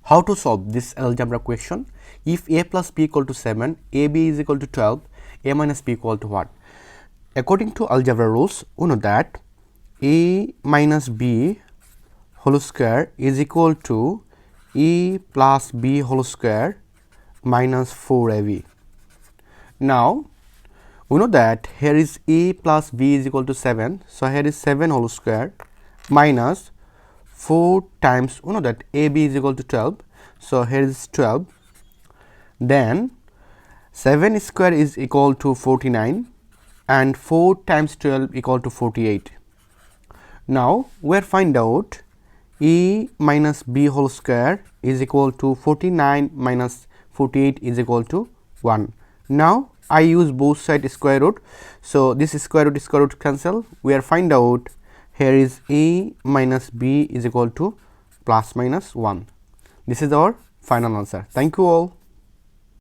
How to solve this algebra question? If a plus b equal to 7, ab is equal to 12, a minus b equal to what? According to algebra rules, we know that a minus b whole square is equal to a plus b whole square minus 4ab. Now, we know that here is a plus b is equal to 7. So, here is 7 whole square minus 4 times, we know that ab is equal to 12. So, here is 12. Then 7 square is equal to 49 and 4 times 12 equal to 48. Now, we are find out a minus b whole square is equal to 49 minus 48 is equal to 1. Now, I use both side square root. So, this square root cancel. We are find out here is a minus b is equal to plus minus 1. This is our final answer. Thank you all.